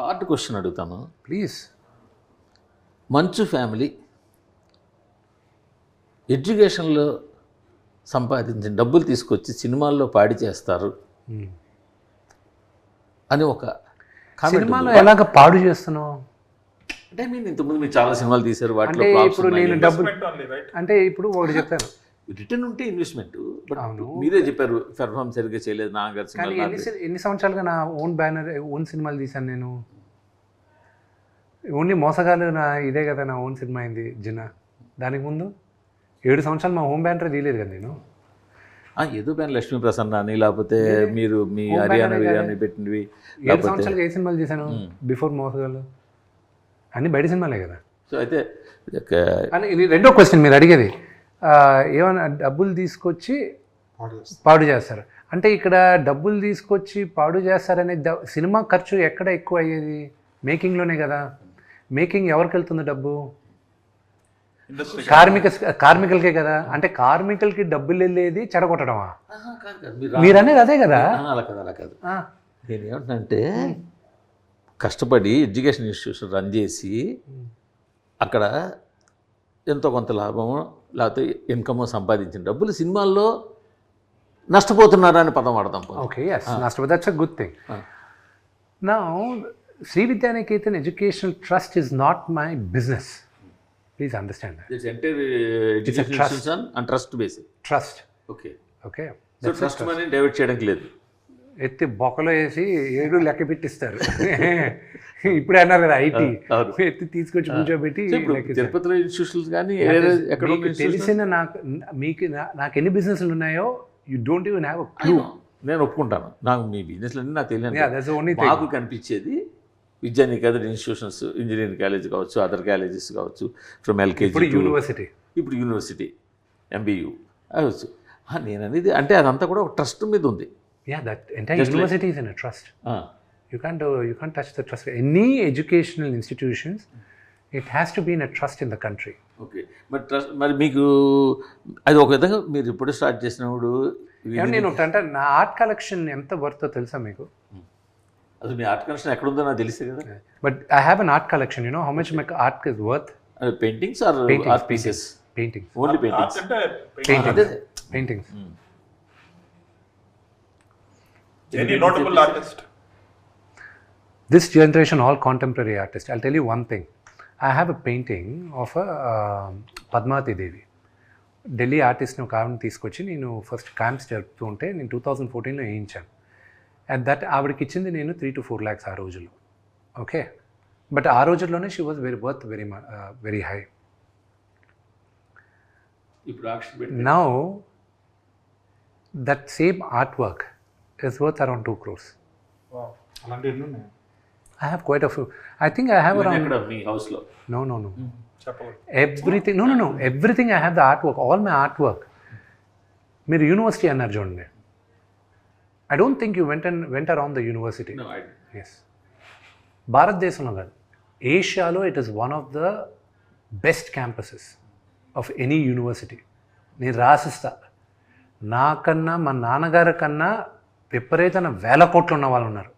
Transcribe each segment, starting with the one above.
Hard question అడుగుతాను. Please. మంచు family ఎడ్యుకేషన్లో సంపాదించిన డబ్బులు తీసుకొచ్చి సినిమాల్లో పాడి చేస్తారు అని ఒక సినిమాలో ఎలాగ పాడు చేస్తున్నావు అంటే ఇంతకుముందు మీరు చాలా సినిమాలు తీశారు, వాటిలో ఇప్పుడు నేను డబ్బులు అంటే ఇప్పుడు ఒకటి చెప్తాను, రిటర్న్ ఉంటే ఇన్వెస్ట్మెంట్. బట్ మీరే చెప్పారు పెర్ఫార్మ్ సరిగ్గా చేయలేదు నాన్నగారు. కానీ ఎన్ని సంవత్సరాలుగా నా ఓన్ బ్యానర్ ఓన్ సినిమాలు తీశాను నేను. ఓన్లీ మోసగాలు నా ఇదే కదా నా ఓన్ సినిమా అయింది జిన్నా. దానికి ముందు 7 సంవత్సరాలు మా హోమ్ బ్యానర్ తీయలేదు కదా నేను. ఏదో బ్యాన్ లక్ష్మీ ప్రసన్న అని లేకపోతే మీరు మీ హర్యానా బిర్యానీ పెట్టినవి 7 సంవత్సరాలుగా ఏ సినిమాలు తీశాను బిఫోర్ మోసగాలు అన్నీ బయట సినిమాలే కదా. సో అయితే అని ఇది రెండో క్వశ్చన్ మీరు అడిగేది, ఏమైనా డబ్బులు తీసుకొచ్చి పాడు చేస్తారు అంటే ఇక్కడ డబ్బులు తీసుకొచ్చి పాడు చేస్తారనే సినిమా ఖర్చు ఎక్కడ ఎక్కువ అయ్యేది? మేకింగ్లోనే కదా. మేకింగ్ ఎవరికి వెళ్తుంది డబ్బు? కార్మికులకే కదా. అంటే కార్మికులకి డబ్బులు వెళ్ళేది చెడగొట్టడమా? మీరు అనేది అదే కదా. అలా కాదు. నేను ఏమంటున్నానంటే కష్టపడి ఎడ్యుకేషన్ ఇన్స్టిట్యూషన్ రన్ చేసి అక్కడ ఎంతో కొంత లాభము లేకపోతే ఇన్కమ్ సంపాదించిన డబ్బులు సినిమాల్లో నష్టపోతున్నారా అని పదం వాడతాం. ఓకే, నష్టపోతే that's a good thing. Now Sree Vidyanikethan educational trust is not my business. Please understand that. It's entire education institution and trust based. Trust. Okay. Okay. So trust money divert చేయడానికి లేదు. ఎత్తి బొక్కలో వేసి 7 లెక్క పెట్టిస్తారు. ఇప్పుడే అన్నారు కదా ఐటీ ఎత్తి తీసుకొచ్చి కూర్చోబెట్టి. తిరుపతిలో ఇన్స్టిట్యూషన్స్ కానీ ఎక్కడ తెలిసిన నాకు ఎన్ని బిజినెస్లు ఉన్నాయో you don't even have a clue. నేను ఒప్పుకుంటాను, నాకు మీ బిజినెస్లు అన్నీ నాకు తెలియదు. మాకు కనిపించేది విద్యానికేతన్ ఇన్స్టిట్యూషన్స్, ఇంజనీరింగ్ కాలేజ్ కావచ్చు, అదర్ కాలేజెస్ కావచ్చు, ఫ్రమ్ ఎల్కేజీ ఇప్పుడు యూనివర్సిటీ MBU అవచ్చు. నేను అనేది అంటే అదంతా కూడా ఒక ట్రస్ట్ మీద ఉంది. University is in a trust. You can't touch the trust. Any educational institutions, it has to be in a trust in the country. Okay, మరి ట్రస్ట్ మరి మీకు అది ఒక విధంగా మీరు ఇప్పుడు స్టార్ట్ చేసినప్పుడు నేను అంటే నా ఆర్ట్ కలెక్షన్ ఎంత వర్తో తెలుసా మీకు? అది మీ ఆర్ట్ కలెక్షన్ ఎక్కడ ఉందో నాకు తెలిసే కదా. But I have an art collection. You know how much my art is worth? Paintings or art pieces? Paintings. Only paintings. Paintings. Any notable artist? This generation, all contemporary artists. I'll tell you one thing. I have a painting of a Padmavati Devi. Delhi ఆర్టిస్ట్ని ఒక ఆవిడని తీసుకొచ్చి నేను first camps జరుపుతూ ఉంటే నేను 2014లో వేయించాను. At that ఆవిడకి ఇచ్చింది నేను 3 to 4 lakhs ఆ రోజుల్లో. ఓకే, బట్ ఆ రోజుల్లోనే she was very high. Now that same art work is worth around 2 crores. Wow. I have quite a few. I think I have around me house lo. No. Everything. No. Everything I have the artwork. All my artwork. మీరు university అన్నారు చూడండి. I don't think you went around the university. No, I didn't. Yes. భారతదేశంలో కాదు, ఏషియాలో it is one of the best campuses of any university. నేను రాసిస్తా, నాకన్నా మా నాన్నగారి కన్నా విపరీతమైన 1000 కోట్లు ఉన్న వాళ్ళు ఉన్నారు.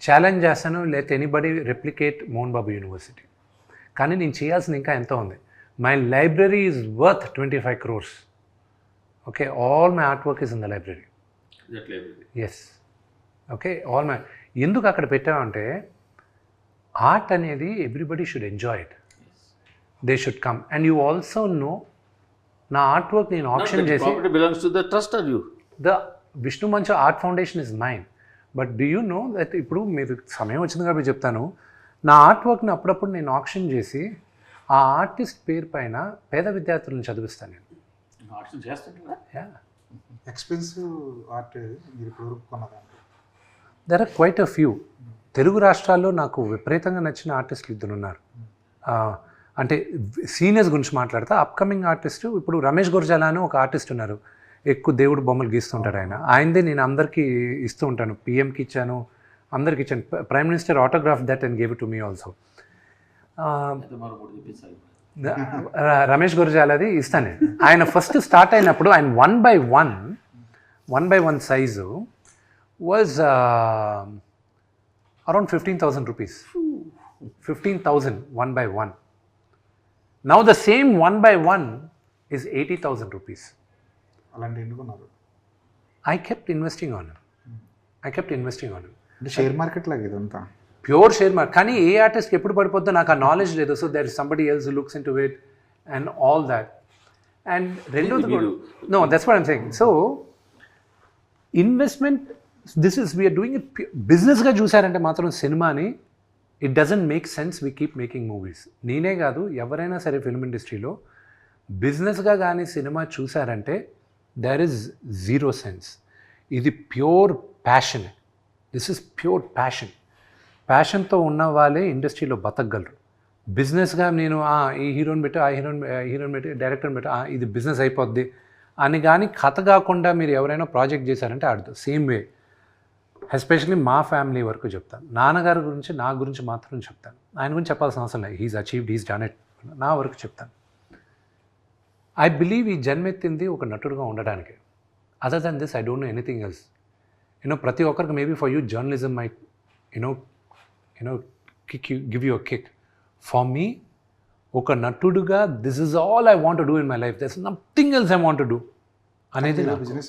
ఛాలెంజ్ చేస్తాను, లేకపోతే anybody replicate Mohan Babu university. కానీ నేను చేయాల్సింది ఇంకా ఎంతో ఉంది. My library is worth 25 crores. Okay, all my art work is in the library. Yes. Okay, all my. ఎందుకు అక్కడ పెట్టామంటే ఆర్ట్ అనేది everybody should enjoy it. They should come and you also know నా ఆర్ట్ వర్క్ నేను option చేసి the Vishnu Manchu art foundation is mine. But do you know that ఇప్పుడు మీరు సమయం వచ్చింది కాబట్టి చెప్తాను, నా ఆర్ట్ వర్క్ని అప్పుడప్పుడు నేను ఆప్షన్ చేసి ఆ ఆర్టిస్ట్ పేరు పైన పేద విద్యార్థులను చదివిస్తాను నేను. ఎక్స్పెన్సివ్ ఆర్ట్ మీరు ఇప్పుడు కొన్నారా? There are quite a few. Telugu రాష్ట్రాల్లో నాకు విపరీతంగా నచ్చిన ఆర్టిస్టులు 2 ఉన్నారు. అంటే సీనియర్స్ గురించి మాట్లాడతా. అప్కమింగ్ ఆర్టిస్టు ఇప్పుడు రమేష్ గుర్జాలా అని ఒక ఆర్టిస్ట్ ఉన్నారు, ఎక్కువ దేవుడు బొమ్మలు గీస్తుంటారు. ఆయనదే నేను అందరికీ ఇస్తూ ఉంటాను. పిఎంకి ఇచ్చాను, అందరికి ఇచ్చాను. Prime minister autograph that and gave it to me also. Ramesh గుర్జాలాది ఇస్తాను నేను. ఆయన ఫస్ట్ స్టార్ట్ అయినప్పుడు ఆయన 1 by 1 size was around 15,000 rupees. 15,000 one by one. Now the same one by one is 80,000 rupees. అలాంటి ఎన్నుకున్నారు I kept investing on him. అంటే share market లాగా ఇదంతా ప్యూర్ షేర్ మార్కెట్. కానీ ఏ ఆర్టిస్ట్కి ఎప్పుడు పడిపోద్దో నాకు ఆ నాలెడ్జ్ లేదు. So there is somebody else looks into it and అండ్ ఆల్ దాట్. అండ్ రెండోది no that's what I'm saying. So investment this is we're doing it బిజినెస్గా చూసారంటే మాత్రం సినిమాని it doesn't make sense we keep making movies. నేనే కాదు ఎవరైనా సరే ఫిల్మ్ ఇండస్ట్రీలో బిజినెస్గా కానీ సినిమా చూసారంటే దేర్ ఇస్ జీరో సెన్స్. ఇది pure passion. This is pure passion. ప్యాషన్తో ఉన్న వాళ్ళే ఇండస్ట్రీలో బతకగలరు. బిజినెస్గా నేను ఈ హీరోని పెట్టి హీరోని పెట్టి డైరెక్టర్ని పెట్టి ఇది బిజినెస్ అయిపోద్ది అని కానీ కథ కాకుండా మీరు ఎవరైనా ప్రాజెక్ట్ చేశారంటే ఆడదు. సేమ్ వే ఎస్పెషల్లీ మా ఫ్యామిలీ వరకు చెప్తాను. నాన్నగారి గురించి నా గురించి మాత్రం చెప్తాను. ఆయన గురించి చెప్పాల్సిన అవసరం లేదు. He's achieved, he's done it. నా వరకు చెప్తాను. ఐ బిలీవ్ ఈ జన్మెత్తింది ఒక నటుడుగా ఉండడానికి. Other than this I don't know anything else. ప్రతి ఒక్కరికి maybe for you journalism may give you a kick. For me ఒక నటుడుగా this is all I want to do in my life. There is nothing else I want to do అనేది business